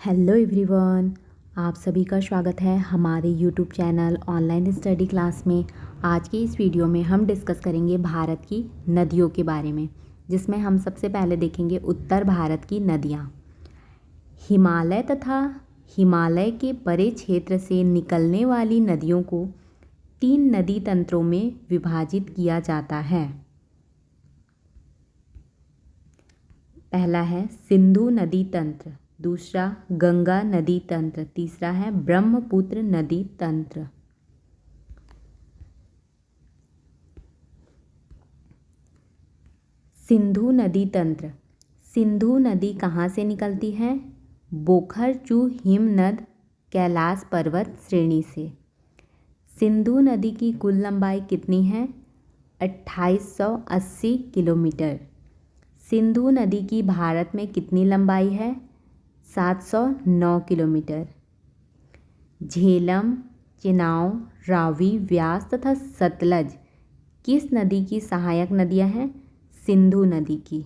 Hello everyone, आप सभी का स्वागत है हमारे YouTube channel online study class में। आज की इस वीडियो में हम डिस्कस करेंगे भारत की नदियों के बारे में, जिसमें हम सबसे पहले देखेंगे उत्तर भारत की नदियाँ। हिमालय तथा हिमालय के बड़े क्षेत्र से निकलने वाली नदियों को 3 नदी तंत्रों में विभाजित किया जाता है। पहला है सिंधु नदी तंत्र, दूसरा गंगा नदी तंत्र, तीसरा है ब्रह्मपुत्र नदी तंत्र। सिंधु नदी तंत्र। सिंधु नदी कहाँ से निकलती है? बोखरचू हिमनद कैलाश पर्वत श्रेणी से। सिंधु नदी की कुल लंबाई कितनी है? 2880 किलोमीटर। सिंधु नदी की भारत में कितनी लंबाई है? 709 किलोमीटर। झेलम, चेनाब, रावी, व्यास तथा सतलज किस नदी की सहायक नदियां हैं? सिंधु नदी की।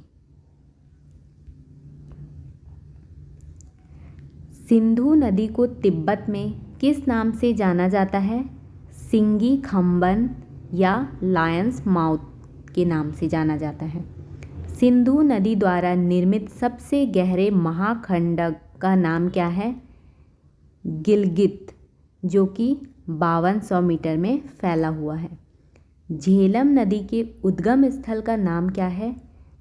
सिंधु नदी को तिब्बत में किस नाम से जाना जाता है? सिंगी खम्बन या लायंस माउथ के नाम से जाना जाता है। सिंधु नदी द्वारा निर्मित सबसे गहरे महाखंड का नाम क्या है? गिलगित, जो कि 5200 मीटर में फैला हुआ है। झेलम नदी के उद्गम स्थल का नाम क्या है?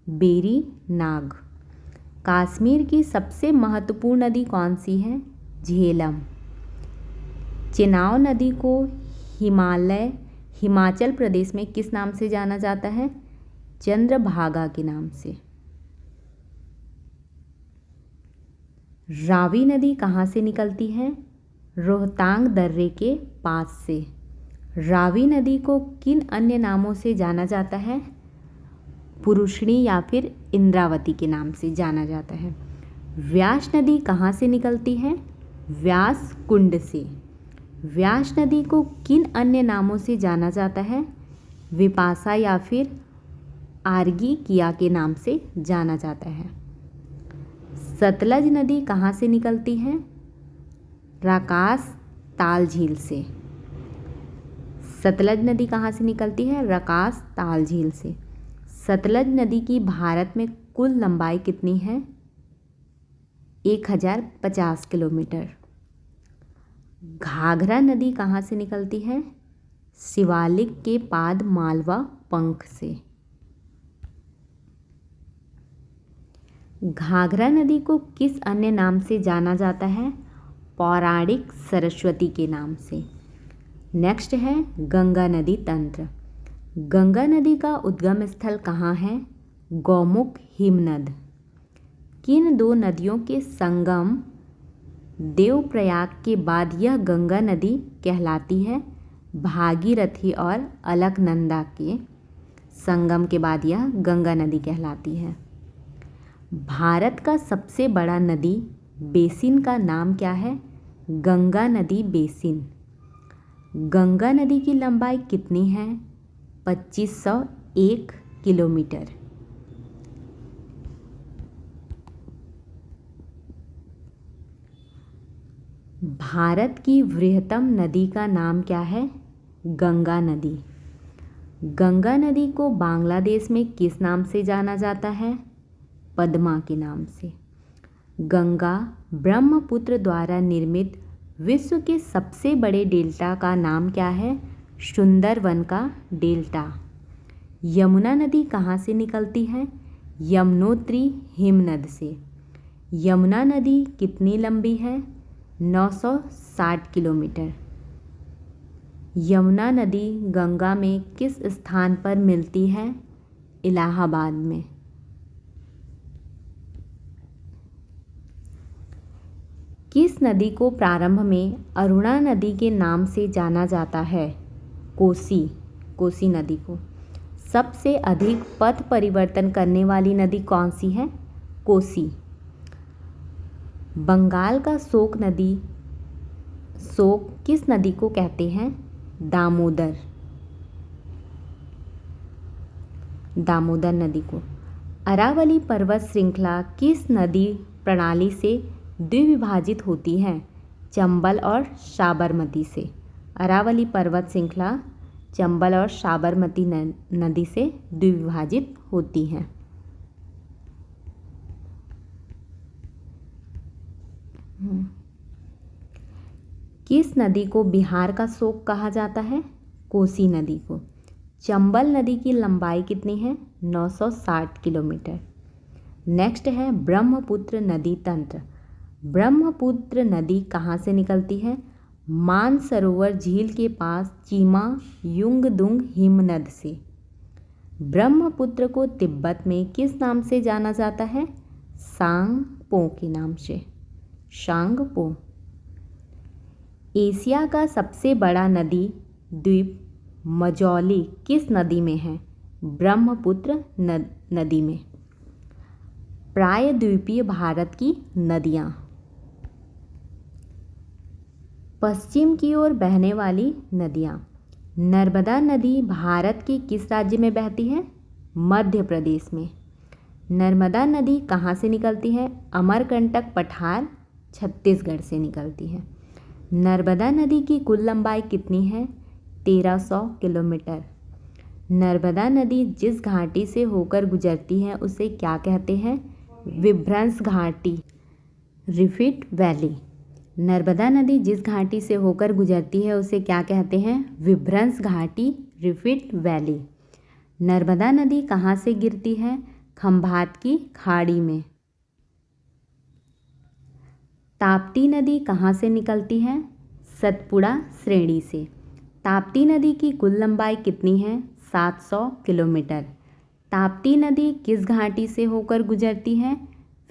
बेरी नाग। कश्मीर की सबसे महत्वपूर्ण नदी कौन सी है? झेलम। चेनाब नदी को हिमाचल प्रदेश में किस नाम से जाना जाता है? चंद्रभागा के नाम से। रावी नदी कहाँ से निकलती है? रोहतांग दर्रे के पास से। रावी नदी को किन अन्य नामों से जाना जाता है? पुरुषणी या फिर इंद्रावती के नाम से जाना जाता है। व्यास नदी कहाँ से निकलती है? व्यास कुंड से। व्यास नदी को किन अन्य नामों से जाना जाता है? विपाशा या फिर आर्गी किया के नाम से जाना जाता है। सतलज नदी कहाँ से निकलती है? रकास ताल झील से। सतलज नदी कहाँ से निकलती है? रकास ताल झील से। सतलज नदी की भारत में कुल लंबाई कितनी है? 1050 किलोमीटर। घाघरा नदी कहाँ से निकलती है? शिवालिक के पाद मालवा पंख से। घाघरा नदी को किस अन्य नाम से जाना जाता है? पौराणिक सरस्वती के नाम से। नेक्स्ट है गंगा नदी तंत्र। गंगा नदी का उद्गम स्थल कहाँ है? गौमुख हिमनद। किन 2 नदियों के संगम देवप्रयाग के बाद यह गंगा नदी कहलाती है? भागीरथी और अलकनंदा के संगम के बाद यह गंगा नदी कहलाती है। भारत का सबसे बड़ा नदी बेसिन का नाम क्या है? गंगा नदी बेसिन। गंगा नदी की लंबाई कितनी है? 2501 किलोमीटर। भारत की वृहत्तम नदी का नाम क्या है? गंगा नदी। गंगा नदी को बांग्लादेश में किस नाम से जाना जाता है? पद्मा के नाम से। गंगा ब्रह्मपुत्र द्वारा निर्मित विश्व के सबसे बड़े डेल्टा का नाम क्या है? सुंदरवन का डेल्टा। यमुना नदी कहाँ से निकलती है? यमुनोत्री हिमनद से। यमुना नदी कितनी लंबी है? 960 किलोमीटर। यमुना नदी गंगा में किस स्थान पर मिलती है? इलाहाबाद में। किस नदी को प्रारंभ में अरुणा नदी के नाम से जाना जाता है? कोसी नदी को। सबसे अधिक पथ परिवर्तन करने वाली नदी कौन सी है? कोसी। बंगाल का शोक किस नदी को कहते हैं? दामोदर नदी को। अरावली पर्वत श्रृंखला किस नदी प्रणाली से द्विविभाजित होती है चंबल और साबरमती से। अरावली पर्वत श्रृंखला चंबल और साबरमती नदी से द्विविभाजित होती हैं। किस नदी को बिहार का शोक कहा जाता है? कोसी नदी को। चंबल नदी की लंबाई कितनी है? 960 किलोमीटर। नेक्स्ट है ब्रह्मपुत्र नदी तंत्र। ब्रह्मपुत्र नदी कहाँ से निकलती है? मानसरोवर झील के पास चीमा युंगदुंग हिमनद से। ब्रह्मपुत्र को तिब्बत में किस नाम से जाना जाता है? सांगपो के नाम से। सांगपो। एशिया का सबसे बड़ा नदी द्वीप मजौली किस नदी में है? ब्रह्मपुत्र नदी में। प्रायद्वीपीय भारत की नदियाँ। पश्चिम की ओर बहने वाली नदियाँ। नर्मदा नदी भारत के किस राज्य में बहती है? मध्य प्रदेश में। नर्मदा नदी कहाँ से निकलती है? अमरकंटक पठार छत्तीसगढ़ से निकलती है। नर्मदा नदी की कुल लंबाई कितनी है? 1300 किलोमीटर। नर्मदा नदी जिस घाटी से होकर गुजरती है उसे क्या कहते हैं? विभ्रंश घाटी, रिफ्ट वैली। नर्मदा नदी जिस घाटी से होकर गुजरती है उसे क्या कहते हैं? विभ्रंश घाटी, रिफ्ट वैली। नर्मदा नदी कहाँ से गिरती है? खंभात की खाड़ी में। ताप्ती नदी कहाँ से निकलती है? सतपुड़ा श्रेणी से। ताप्ती नदी की कुल लंबाई कितनी है? 700 किलोमीटर। ताप्ती नदी किस घाटी से होकर गुजरती है?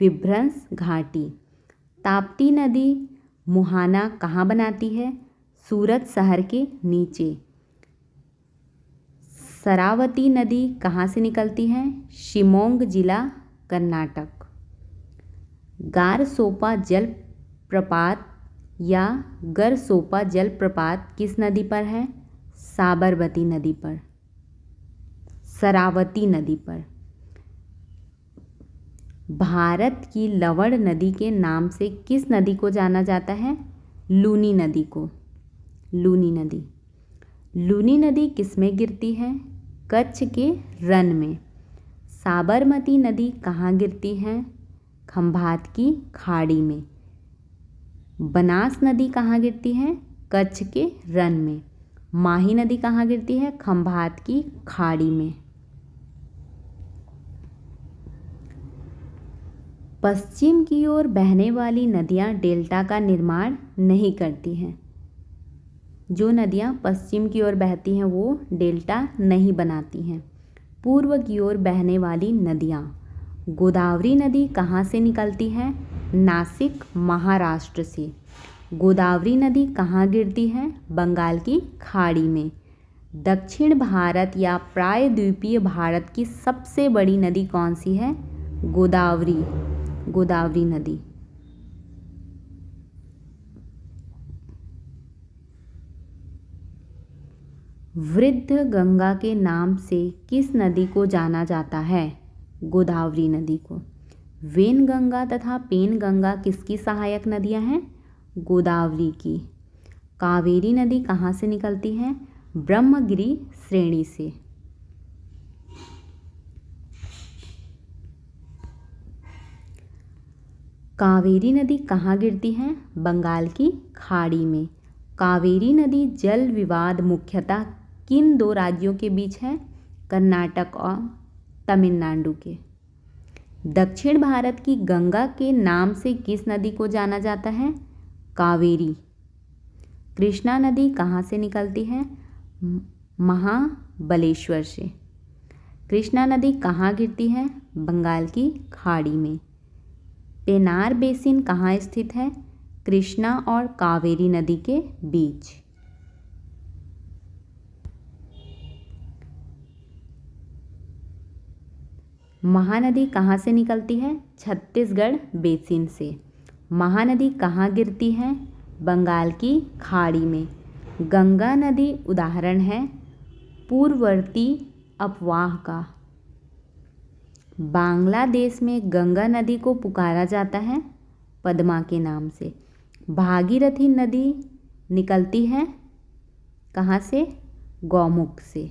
विभ्रंश घाटी। ताप्ती नदी मुहाना कहाँ बनाती है? सूरत शहर के नीचे। शरावती नदी कहाँ से निकलती है? शिमोग जिला, कर्नाटक। गारसोपा जलप्रपात या गरसोपा जलप्रपात किस नदी पर है? साबरमती नदी पर, शरावती नदी पर। भारत की लवण नदी के नाम से किस नदी को जाना जाता है? लूनी नदी को। लूनी नदी। लूनी नदी किस में गिरती है? कच्छ के रन में। साबरमती नदी कहाँ गिरती है? खंभात की खाड़ी में। बनास नदी कहाँ गिरती है? कच्छ के रन में। माही नदी कहाँ गिरती है? खंभात की खाड़ी में। पश्चिम की ओर बहने वाली नदियाँ डेल्टा का निर्माण नहीं करती हैं। जो नदियाँ पश्चिम की ओर बहती हैं वो डेल्टा नहीं बनाती हैं। पूर्व की ओर बहने वाली नदियाँ। गोदावरी नदी कहाँ से निकलती है? नासिक, महाराष्ट्र से। गोदावरी नदी कहाँ गिरती है? बंगाल की खाड़ी में। दक्षिण भारत या प्रायद्वीपीय भारत की सबसे बड़ी नदी कौन सी है? गोदावरी। गोदावरी नदी। वृद्ध गंगा के नाम से किस नदी को जाना जाता है? गोदावरी नदी को। वेनगंगा तथा पेनगंगा किसकी सहायक नदियां हैं? गोदावरी की। कावेरी नदी कहाँ से निकलती है? ब्रह्मगिरी श्रेणी से। कावेरी नदी कहाँ गिरती है? बंगाल की खाड़ी में। कावेरी नदी जल विवाद मुख्यतः किन दो राज्यों के बीच है? कर्नाटक और तमिलनाडु के। दक्षिण भारत की गंगा के नाम से किस नदी को जाना जाता है? कावेरी। कृष्णा नदी कहाँ से निकलती है? महाबलेश्वर से। कृष्णा नदी कहाँ गिरती है? बंगाल की खाड़ी में। पेनार बेसिन कहाँ स्थित है? कृष्णा और कावेरी नदी के बीच। महानदी कहाँ से निकलती है? छत्तीसगढ़ बेसिन से। महानदी कहाँ गिरती है? बंगाल की खाड़ी में। गंगा नदी उदाहरण है पूर्ववर्ती अपवाह का। बांग्लादेश में गंगा नदी को पुकारा जाता है पद्मा के नाम से। भागीरथी नदी निकलती है कहाँ से? गौमुख से।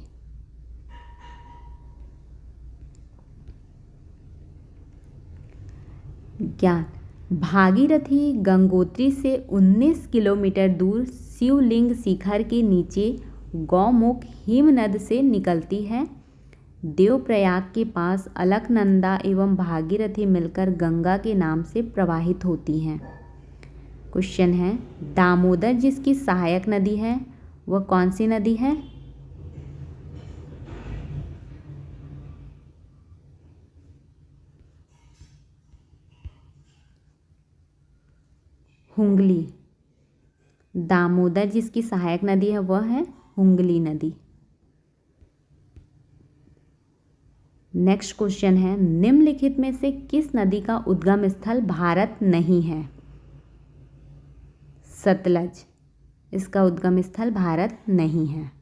ज्ञान। भागीरथी गंगोत्री से 19 किलोमीटर दूर शिवलिंग शिखर के नीचे गौमुख हिमनद से निकलती है। देवप्रयाग के पास अलकनंदा एवं भागीरथी मिलकर गंगा के नाम से प्रवाहित होती हैं। क्वेश्चन है, दामोदर जिसकी सहायक नदी है वह कौन सी नदी है? हुंगली। दामोदर जिसकी सहायक नदी है वह है हुंगली नदी। नेक्स्ट क्वेश्चन है, निम्नलिखित में से किस नदी का उद्गम स्थल भारत नहीं है? सतलज। इसका उद्गम स्थल भारत नहीं है।